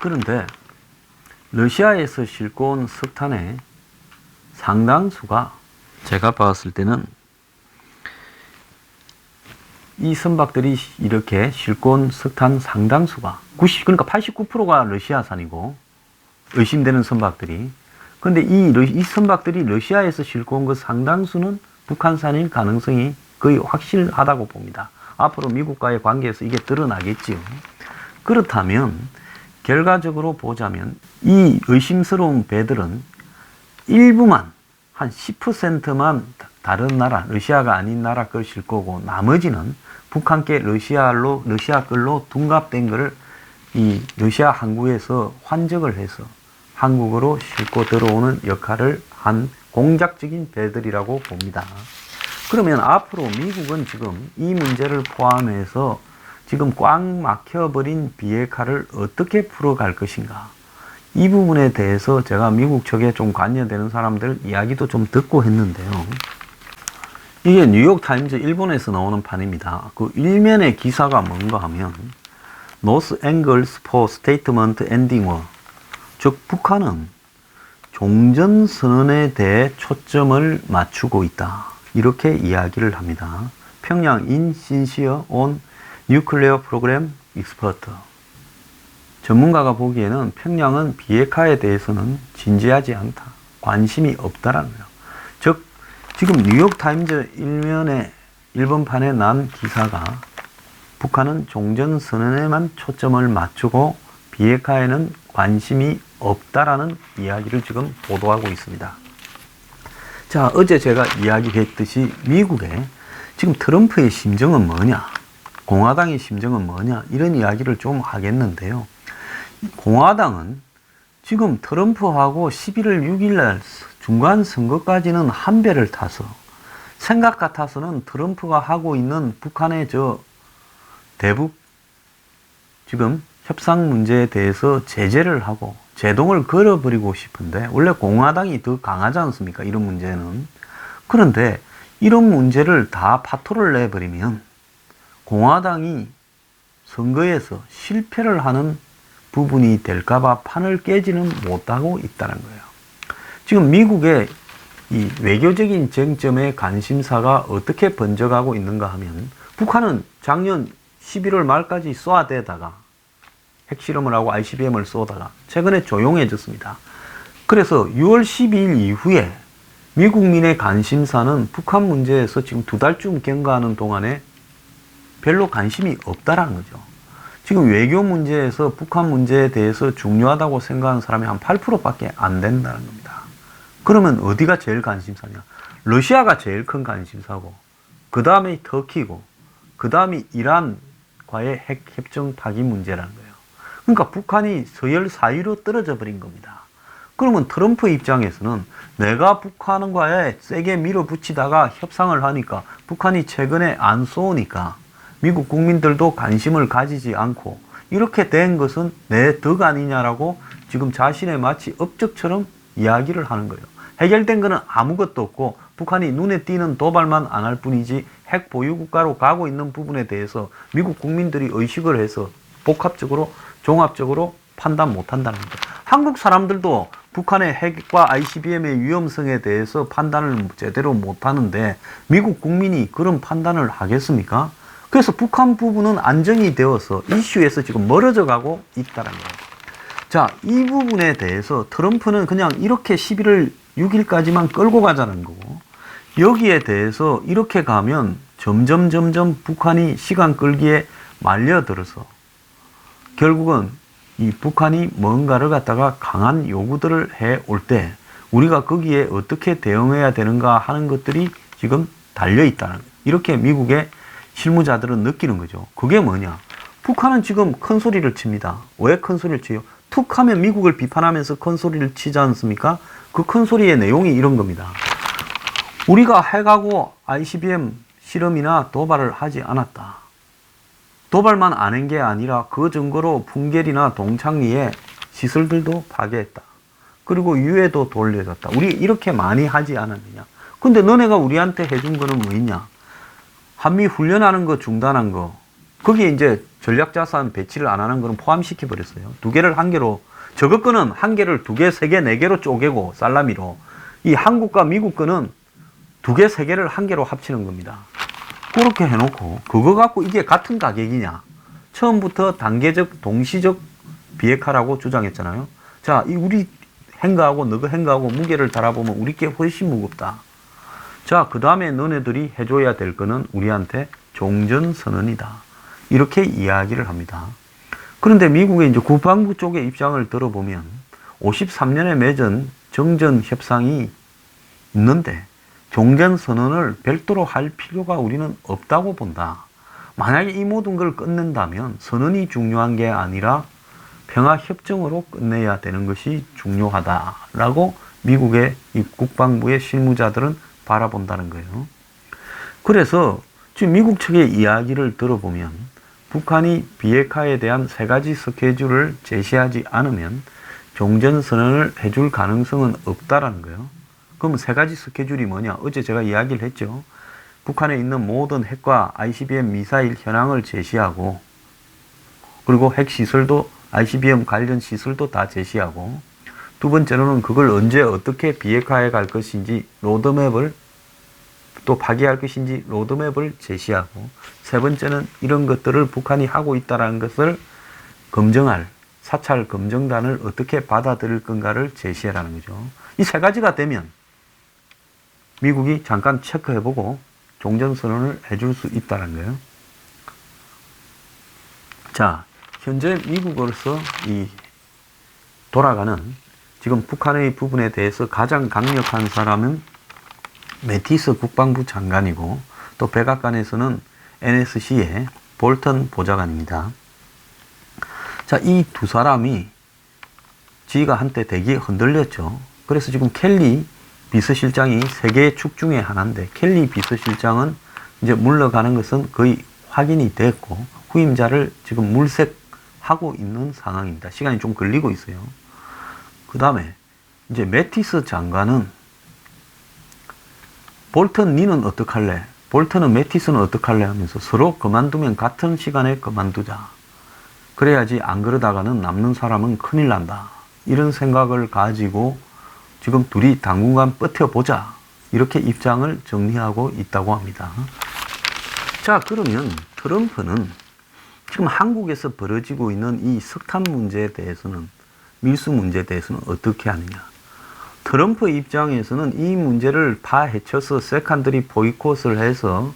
그런데 러시아에서 싣고 온 석탄의 상당수가 제가 봤을 때는 이 선박들이 이렇게 싣고 온 석탄 상당수가 그러니까 89%가 러시아산이고 의심되는 선박들이, 근데 이 선박들이 러시아에서 싣고 온 그 상당수는 북한산일 가능성이 거의 확실하다고 봅니다. 앞으로 미국과의 관계에서 이게 드러나겠지요. 그렇다면 결과적으로 보자면 이 의심스러운 배들은 일부만 한 10%만 다른 나라, 러시아가 아닌 나라 걸 싣고 오고 나머지는 북한께 러시아 걸로 둔갑된 것을 이 러시아 항구에서 환적을 해서 한국으로 싣고 들어오는 역할을 한 공작적인 배들이라고 봅니다. 그러면 앞으로 미국은 지금 이 문제를 포함해서 지금 꽉 막혀버린 비핵화를 어떻게 풀어갈 것인가, 이 부분에 대해서 제가 미국 측에 좀 관여되는 사람들 이야기도 좀 듣고 했는데요. 이게 뉴욕타임즈 일본에서 나오는 판입니다. 그 일면의 기사가 뭔가 하면 North Angles for Statement Ending War, 즉 북한은 종전선언에 대해 초점을 맞추고 있다, 이렇게 이야기를 합니다. 평양 insincere on nuclear program expert, 전문가가 보기에는 평양은 비핵화에 대해서는 진지하지 않다, 관심이 없다라는 거예요. 즉 지금 뉴욕타임즈 일면에 일본판에 난 기사가 북한은 종전선언에만 초점을 맞추고 비핵화에는 관심이 없다라는 이야기를 지금 보도하고 있습니다. 자, 어제 제가 이야기했듯이 미국의 지금 트럼프의 심정은 뭐냐, 공화당의 심정은 뭐냐, 이런 이야기를 좀 하겠는데요. 공화당은 지금 트럼프하고 11월 6일날 중간 선거까지는 한 배를 타서 생각 같아서는 트럼프가 하고 있는 북한의 대북 지금 협상 문제에 대해서 제재를 하고 제동을 걸어버리고 싶은데, 원래 공화당이 더 강하지 않습니까? 이런 문제는. 그런데 이런 문제를 다 파토를 내버리면 공화당이 선거에서 실패를 하는 부분이 될까봐 판을 깨지는 못하고 있다는 거예요. 지금 미국의 이 외교적인 쟁점의 관심사가 어떻게 번져가고 있는가 하면, 북한은 작년 11월 말까지 쏘아대다가 핵실험을 하고 ICBM을 쏘다가 최근에 조용해졌습니다. 그래서 6월 12일 이후에 미국민의 관심사는 북한 문제에서 지금 2달쯤 경과하는 동안에 별로 관심이 없다라는 거죠. 지금 외교 문제에서 북한 문제에 대해서 중요하다고 생각하는 사람이 한 8%밖에 안 된다는 겁니다. 그러면 어디가 제일 관심사냐? 러시아가 제일 큰 관심사고, 그 다음에 터키고, 그 다음이 이란과의 핵 협정 파기 문제라는 거예요. 그러니까 북한이 서열 4위로 떨어져 버린 겁니다. 그러면 트럼프 입장에서는 내가 북한과에 세게 밀어붙이다가 협상을 하니까 북한이 최근에 안 쏘니까 미국 국민들도 관심을 가지지 않고 이렇게 된 것은 내 덕 아니냐라고 지금 자신의 마치 업적처럼 이야기를 하는 거예요. 해결된 거는 아무것도 없고 북한이 눈에 띄는 도발만 안 할 뿐이지 핵 보유 국가로 가고 있는 부분에 대해서 미국 국민들이 의식을 해서 복합적으로 종합적으로 판단 못 한다는 거죠. 한국 사람들도 북한의 핵과 ICBM의 위험성에 대해서 판단을 제대로 못 하는데 미국 국민이 그런 판단을 하겠습니까? 그래서 북한 부분은 안정이 되어서 이슈에서 지금 멀어져 가고 있다는 거예요. 자, 이 부분에 대해서 트럼프는 그냥 이렇게 11월 6일까지만 끌고 가자는 거고, 여기에 대해서 이렇게 가면 점점 북한이 시간 끌기에 말려들어서 결국은 이 북한이 뭔가를 갖다가 강한 요구들을 해 올 때 우리가 거기에 어떻게 대응해야 되는가 하는 것들이 지금 달려있다는 거예요. 이렇게 미국의 실무자들은 느끼는 거죠. 그게 뭐냐? 북한은 지금 큰 소리를 칩니다. 왜 큰 소리를 치요? 툭 하면 미국을 비판하면서 큰 소리를 치지 않습니까? 그 큰 소리의 내용이 이런 겁니다. 우리가 핵하고 ICBM 실험이나 도발을 하지 않았다. 도발만 안 한 게 아니라 그 증거로 풍계리나 동창리에 시설들도 파괴했다. 그리고 유해도 돌려줬다. 우리 이렇게 많이 하지 않았느냐. 근데 너네가 우리한테 해준 거는 뭐 있냐? 한미 훈련하는 거 중단한 거, 거기에 이제 전략자산 배치를 안 하는 거는 포함시켜 버렸어요. 두 개를 한 개로, 저거 거는 한 개를 두 개, 세 개, 네 개로 쪼개고 살라미로, 이 한국과 미국 거는 두 개, 세 개를 한 개로 합치는 겁니다. 그렇게 해놓고 그거 갖고 이게 같은 가격이냐? 처음부터 단계적, 동시적 비핵화라고 주장했잖아요. 자, 이 우리 행거하고 너거 행거하고 무게를 달아보면 우리 게 훨씬 무겁다. 자, 그 다음에 너네들이 해줘야 될 거는 우리한테 종전선언이다. 이렇게 이야기를 합니다. 그런데 미국의 이제 국방부 쪽의 입장을 들어보면 53년에 맺은 정전협상이 있는데 종전선언을 별도로 할 필요가 우리는 없다고 본다. 만약에 이 모든 걸 끝낸다면 선언이 중요한 게 아니라 평화협정으로 끝내야 되는 것이 중요하다라고 미국의 이 국방부의 실무자들은 바라본다는 거예요. 그래서 지금 미국 측의 이야기를 들어보면 북한이 비핵화에 대한 세 가지 스케줄을 제시하지 않으면 종전선언을 해줄 가능성은 없다라는 거예요. 그럼 세 가지 스케줄이 뭐냐? 어제 제가 이야기를 했죠. 북한에 있는 모든 핵과 ICBM 미사일 현황을 제시하고, 그리고 핵시설도 ICBM 관련 시설도 다 제시하고, 두 번째로는 그걸 언제 어떻게 비핵화해 갈 것인지 로드맵을 또 파기할 것인지 로드맵을 제시하고, 세 번째는 이런 것들을 북한이 하고 있다는 것을 검증할 사찰 검증단을 어떻게 받아들일 건가를 제시해라는 거죠. 이 세 가지가 되면 미국이 잠깐 체크해보고 종전선언을 해줄 수 있다는 거예요. 자, 현재 미국으로서 이 돌아가는 지금 북한의 부분에 대해서 가장 강력한 사람은 매티스 국방부 장관이고, 또 백악관에서는 NSC의 볼턴 보좌관입니다. 자, 이 두 사람이 지가 한때 되게 흔들렸죠. 그래서 지금 켈리 비서실장이 세계의 축 중에 하나인데, 켈리 비서실장은 이제 물러가는 것은 거의 확인이 됐고 후임자를 지금 물색하고 있는 상황입니다. 시간이 좀 걸리고 있어요. 그 다음에 이제 매티스 장관은 볼턴 니는 어떡할래? 볼턴은 매티스는 어떡할래? 하면서 서로 그만두면 같은 시간에 그만두자. 그래야지 안 그러다가는 남는 사람은 큰일 난다. 이런 생각을 가지고 지금 둘이 당분간 버텨보자. 이렇게 입장을 정리하고 있다고 합니다. 자, 그러면 트럼프는 지금 한국에서 벌어지고 있는 이 석탄 문제에 대해서는, 밀수 문제에 대해서는 어떻게 하느냐. 트럼프 입장에서는 이 문제를 파헤쳐서 세컨더리 보이콧을 해서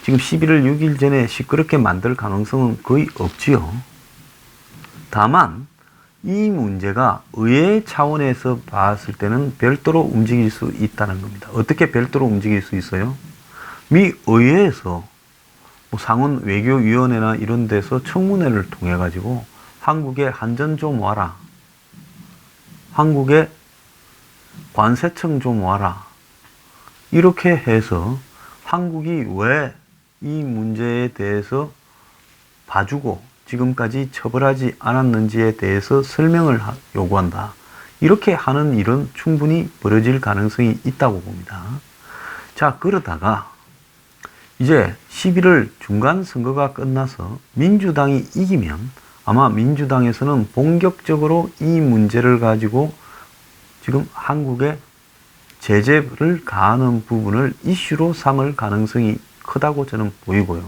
지금 11월 6일 전에 시끄럽게 만들 가능성은 거의 없지요. 다만 이 문제가 의회 차원에서 봤을 때는 별도로 움직일 수 있다는 겁니다. 어떻게 별도로 움직일 수 있어요? 미 의회에서 뭐 상원 외교위원회나 이런 데서 청문회를 통해 가지고 한국에 한전 좀 와라, 한국에 관세청 좀 와라, 이렇게 해서 한국이 왜 이 문제에 대해서 봐주고 지금까지 처벌하지 않았는지에 대해서 설명을 요구한다. 이렇게 하는 일은 충분히 벌어질 가능성이 있다고 봅니다. 자, 그러다가 이제 11월 중간 선거가 끝나서 민주당이 이기면 아마 민주당에서는 본격적으로 이 문제를 가지고 지금 한국에 제재를 가하는 부분을 이슈로 삼을 가능성이 크다고 저는 보이고요.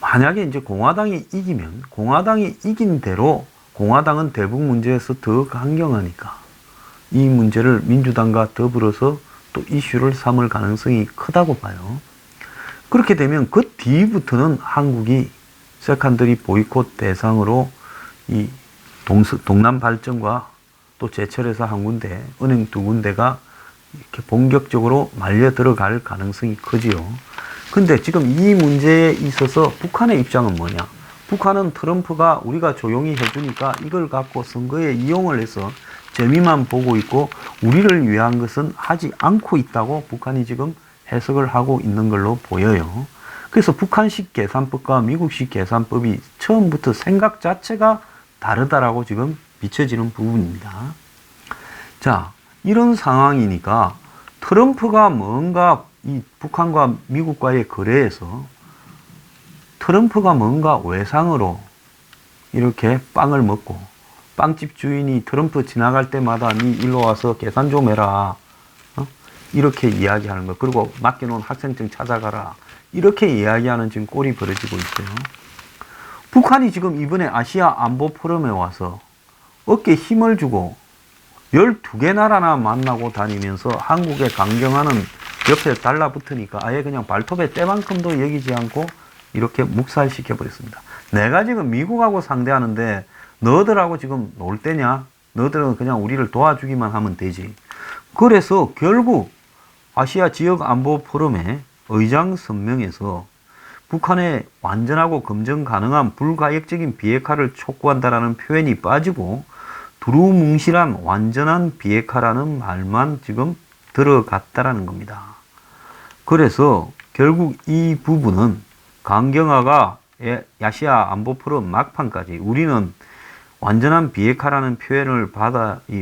만약에 이제 공화당이 이기면 공화당이 이긴 대로 공화당은 대북 문제에서 더 강경하니까 이 문제를 민주당과 더불어서 또 이슈를 삼을 가능성이 크다고 봐요. 그렇게 되면 그 뒤부터는 한국이 세컨더리 보이콧 대상으로 이 동남 발전과 또 제철에서 한 군데, 은행 두 군데가 이렇게 본격적으로 말려 들어갈 가능성이 크지요. 근데 지금 이 문제에 있어서 북한의 입장은 뭐냐? 북한은 트럼프가 우리가 조용히 해주니까 이걸 갖고 선거에 이용을 해서 재미만 보고 있고 우리를 위한 것은 하지 않고 있다고 북한이 지금 해석을 하고 있는 걸로 보여요. 그래서 북한식 계산법과 미국식 계산법이 처음부터 생각 자체가 다르다라고 지금 비춰지는 부분입니다. 자, 이런 상황이니까 트럼프가 뭔가 이 북한과 미국과의 거래에서 트럼프가 뭔가 외상으로 이렇게 빵을 먹고 빵집 주인이 트럼프 지나갈 때마다 니 일로 와서 계산 좀 해라. 이렇게 이야기하는 거. 그리고 맡겨놓은 학생증 찾아가라. 이렇게 이야기하는 지금 꼴이 벌어지고 있어요. 북한이 지금 이번에 아시아 안보 포럼에 와서 어깨에 힘을 주고 12개 나라나 만나고 다니면서 한국에 강경하는 옆에 달라붙으니까 아예 그냥 발톱에 때만큼도 여기지 않고 이렇게 묵살시켜 버렸습니다. 내가 지금 미국하고 상대하는데 너들하고 지금 놀 때냐? 너들은 그냥 우리를 도와주기만 하면 되지. 그래서 결국 아시아 지역 안보 포럼의 의장 선명에서 북한의 완전하고 검증 가능한 불가역적인 비핵화를 촉구한다라는 표현이 빠지고 두루뭉실한 완전한 비핵화라는 말만 지금 들어갔다라는 겁니다. 그래서 결국 이 부분은 강경화가 아시아 안보 포럼 막판까지 우리는 완전한 비핵화라는 표현을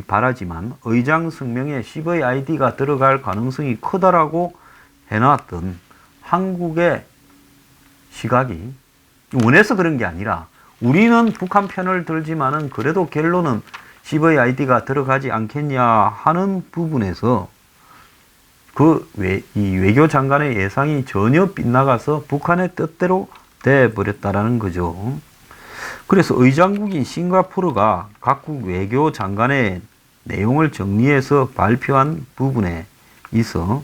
바라지만 의장 성명에 CVID가 들어갈 가능성이 크다라고 해놨던 한국의 시각이 원해서 그런 게 아니라 우리는 북한 편을 들지만은 그래도 결론은 CVID가 들어가지 않겠냐 하는 부분에서 이 외교장관의 예상이 전혀 빗나가서 북한의 뜻대로 돼버렸다라는 거죠. 그래서 의장국인 싱가포르가 각국 외교장관의 내용을 정리해서 발표한 부분에 있어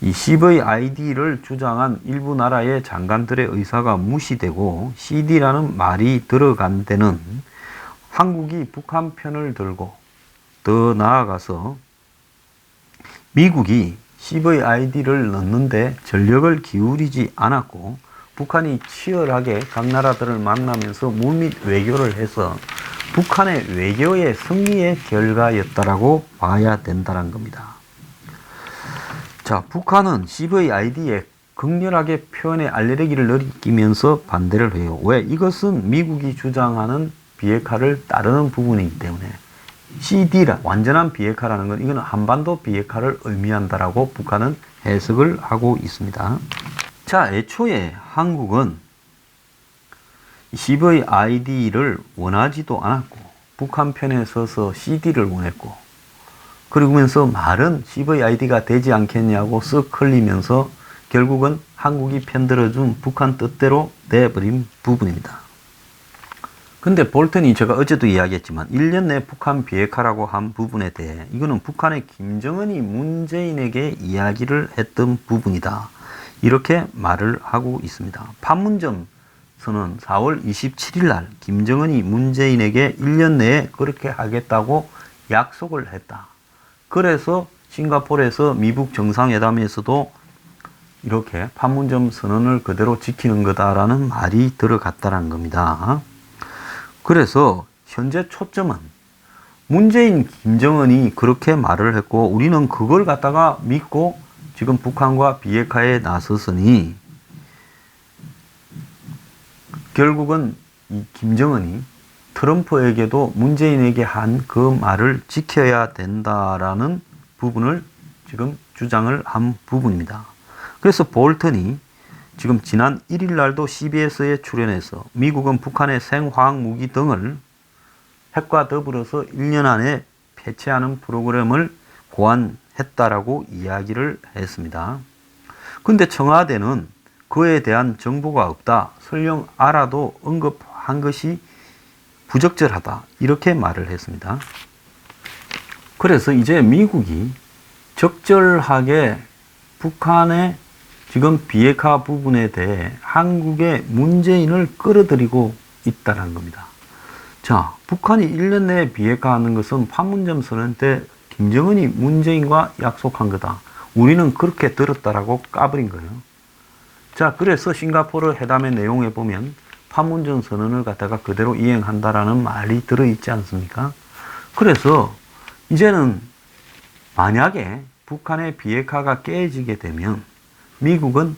이 CVID를 주장한 일부 나라의 장관들의 의사가 무시되고 CD라는 말이 들어간 데는 한국이 북한 편을 들고 더 나아가서 미국이 CVID를 넣는데 전력을 기울이지 않았고 북한이 치열하게 각 나라들을 만나면서 물밑 외교를 해서 북한의 외교의 승리의 결과였다라고 봐야 된다는 겁니다. 자, 북한은 CVID에 극렬하게 표현의 알레르기를 느끼면서 반대를 해요. 왜? 이것은 미국이 주장하는 비핵화를 따르는 부분이기 때문에 CD라 완전한 비핵화라는 건 이거는 한반도 비핵화를 의미한다라고 북한은 해석을 하고 있습니다. 자, 애초에 한국은 CVID를 원하지도 않았고 북한 편에 서서 CD를 원했고 그러면서 말은 CVID가 되지 않겠냐고 쓱 흘리면서 결국은 한국이 편들어준 북한 뜻대로 돼버린 부분입니다. 근데 볼턴이 제가 어제도 이야기했지만 1년 내 북한 비핵화라고 한 부분에 대해 이거는 북한의 김정은이 문재인에게 이야기를 했던 부분이다. 이렇게 말을 하고 있습니다. 판문점 선언 4월 27일 날 김정은이 문재인에게 1년 내에 그렇게 하겠다고 약속을 했다. 그래서 싱가포르에서 미북 정상회담에서도 이렇게 판문점 선언을 그대로 지키는 거다라는 말이 들어갔다는 겁니다. 그래서 현재 초점은 문재인, 김정은이 그렇게 말을 했고 우리는 그걸 갖다가 믿고 지금 북한과 비핵화에 나섰으니 결국은 이 김정은이 트럼프에게도 문재인에게 한 그 말을 지켜야 된다라는 부분을 지금 주장을 한 부분입니다. 그래서 볼턴이 지금 지난 1일 날도 CBS에 출연해서 미국은 북한의 생화학무기 등을 핵과 더불어서 1년 안에 폐체하는 프로그램을 고안했다라고 이야기를 했습니다. 근데 청와대는 그에 대한 정보가 없다. 설령 알아도 언급한 것이 부적절하다. 이렇게 말을 했습니다. 그래서 이제 미국이 적절하게 북한의 지금 비핵화 부분에 대해 한국의 문재인을 끌어들이고 있다는 겁니다. 자, 북한이 1년 내에 비핵화하는 것은 판문점 선언 때 김정은이 문재인과 약속한 거다. 우리는 그렇게 들었다라고 까버린 거예요. 자, 그래서 싱가포르 회담의 내용에 보면 판문점 선언을 갖다가 그대로 이행한다라는 말이 들어있지 않습니까? 그래서 이제는 만약에 북한의 비핵화가 깨지게 되면 미국은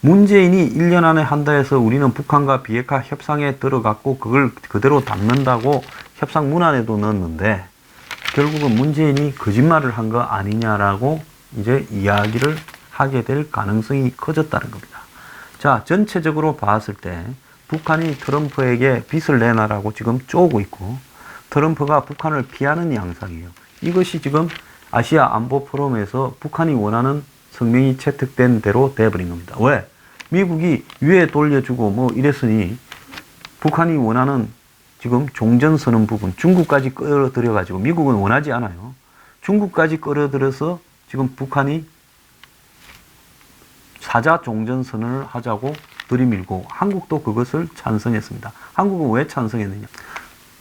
문재인이 1년 안에 한다 해서 우리는 북한과 비핵화 협상에 들어갔고 그걸 그대로 담는다고 협상 문안에도 넣었는데 결국은 문재인이 거짓말을 한 거 아니냐라고 이제 이야기를 하게 될 가능성이 커졌다는 겁니다. 자, 전체적으로 봤을 때 북한이 트럼프에게 빚을 내놔라고 지금 쪼고 있고 트럼프가 북한을 피하는 양상이에요. 이것이 지금 아시아 안보 포럼에서 북한이 원하는 성명이 채택된 대로 돼버린 겁니다. 왜? 미국이 유해 돌려주고 뭐 이랬으니 북한이 원하는 지금 종전선언 부분 중국까지 끌어들여 가지고 미국은 원하지 않아요. 중국까지 끌어들여서 지금 북한이 사자 종전선언을 하자고 들이밀고 한국도 그것을 찬성했습니다. 한국은 왜 찬성했느냐?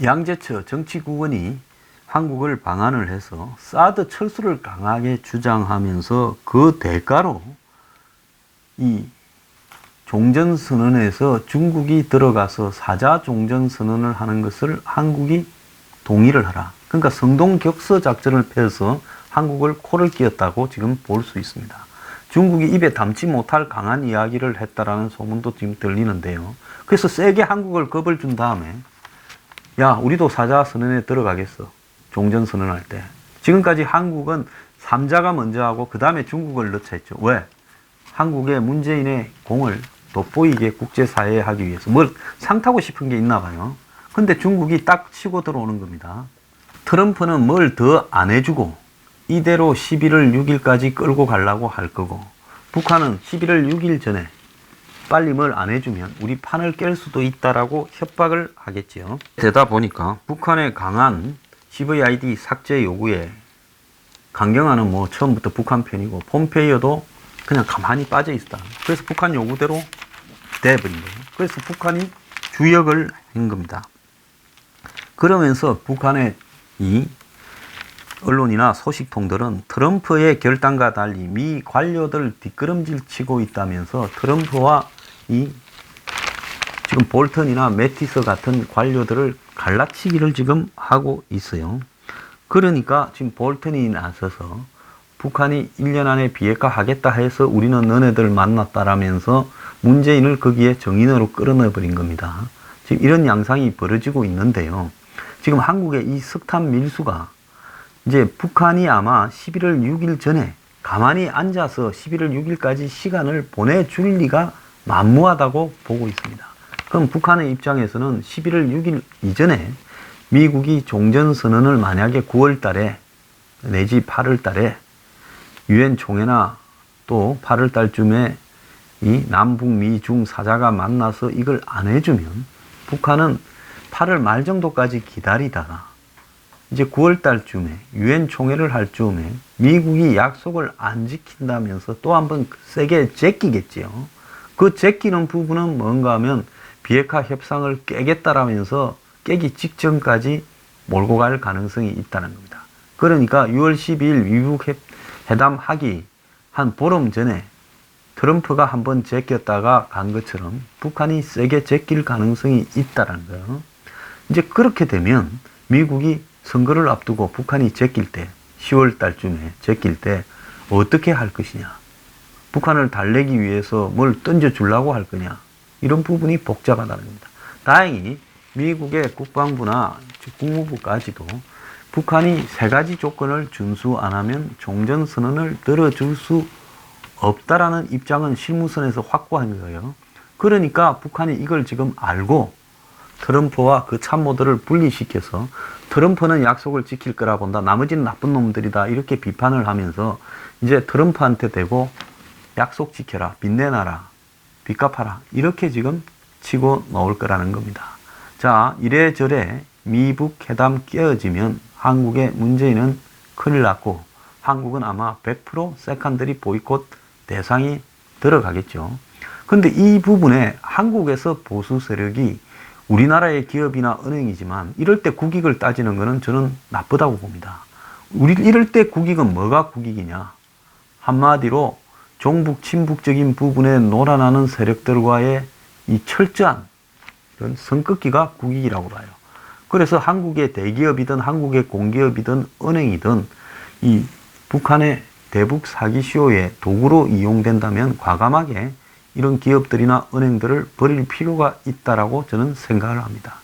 양재처 정치국원이 한국을 방한을 해서 사드 철수를 강하게 주장하면서 그 대가로 이 종전선언에서 중국이 들어가서 사자 종전선언을 하는 것을 한국이 동의를 하라. 그러니까 성동격서 작전을 펴서 한국을 코를 끼었다고 지금 볼 수 있습니다. 중국이 입에 담지 못할 강한 이야기를 했다라는 소문도 지금 들리는데요. 그래서 세게 한국을 겁을 준 다음에 야, 우리도 사자선언에 들어가겠어. 종전선언할 때. 지금까지 한국은 3자가 먼저 하고 그 다음에 중국을 넣자 했죠. 왜? 한국의 문재인의 공을 돋보이게 국제사회에 하기 위해서 뭘 상타고 싶은 게 있나 봐요. 근데 중국이 딱 치고 들어오는 겁니다. 트럼프는 뭘 더 안 해주고 이대로 11월 6일까지 끌고 가려고 할 거고 북한은 11월 6일 전에 빨리 뭘 안 해주면 우리 판을 깰 수도 있다라고 협박을 하겠지요. 되다 보니까 북한의 강한 CVID 삭제 요구에 강경화는 뭐 처음부터 북한 편이고 폼페이오도 그냥 가만히 빠져 있었다. 그래서 북한 요구대로 돼버린 거예요. 그래서 북한이 주역을 한 겁니다. 그러면서 북한의 이 언론이나 소식통들은 트럼프의 결단과 달리 미 관료들 뒷걸음질 치고 있다면서 트럼프와 이 지금 볼턴이나 매티스 같은 관료들을 갈라치기를 지금 하고 있어요. 그러니까 지금 볼턴이 나서서 북한이 1년 안에 비핵화 하겠다 해서 우리는 너네들 만났다라면서 문재인을 거기에 정인으로 끌어넣어버린 겁니다. 지금 이런 양상이 벌어지고 있는데요. 지금 한국의 이 석탄 밀수가 이제 북한이 아마 11월 6일 전에 가만히 앉아서 11월 6일까지 시간을 보내줄 리가 만무하다고 보고 있습니다. 그럼 북한의 입장에서는 11월 6일 이전에 미국이 종전선언을 만약에 9월 달에 내지 8월 달에 유엔 총회나 또 8월 달쯤에 이 남북 미중 사자가 만나서 이걸 안 해주면 북한은 8월 말 정도까지 기다리다가 이제 9월 달쯤에 유엔 총회를 할 즈음에 미국이 약속을 안 지킨다면서 또 한번 세게 제끼겠지요. 그 제끼는 부분은 뭔가 하면 비핵화 협상을 깨겠다라면서 깨기 직전까지 몰고 갈 가능성이 있다는 겁니다. 그러니까 6월 12일 미국 회담하기 한 보름 전에 트럼프가 한번 제꼈다가 간 것처럼 북한이 세게 제낄 가능성이 있다는 거예요. 이제 그렇게 되면 미국이 선거를 앞두고 북한이 제낄 때 10월 달쯤에 제낄 때 어떻게 할 것이냐, 북한을 달래기 위해서 뭘 던져주려고 할 거냐, 이런 부분이 복잡하다는 겁니다. 다행히 미국의 국방부나 국무부까지도 북한이 세 가지 조건을 준수 안 하면 종전선언을 들어줄 수 없다라는 입장은 실무선에서 확고한 거예요. 그러니까 북한이 이걸 지금 알고 트럼프와 그 참모들을 분리시켜서 트럼프는 약속을 지킬 거라 본다, 나머지는 나쁜 놈들이다, 이렇게 비판을 하면서 이제 트럼프한테 대고 약속 지켜라, 빚 내놔라, 빚 갚아라, 이렇게 지금 치고 나올 거라는 겁니다. 자, 이래저래 미북 회담 깨어지면 한국의 문재인은 큰일 났고 한국은 아마 100% 세컨더리 보이콧 대상이 들어가겠죠. 근데 이 부분에 한국에서 보수 세력이 우리나라의 기업이나 은행이지만 이럴 때 국익을 따지는 것은 저는 나쁘다고 봅니다. 이럴 때 국익은 뭐가 국익이냐? 한마디로 종북 친북적인 부분에 놀아나는 세력들과의 이 철저한 이런 선긋기가 국익이라고 봐요. 그래서 한국의 대기업이든 한국의 공기업이든 은행이든 이 북한의 대북 사기 쇼의 도구로 이용된다면 과감하게 이런 기업들이나 은행들을 버릴 필요가 있다라고 저는 생각을 합니다.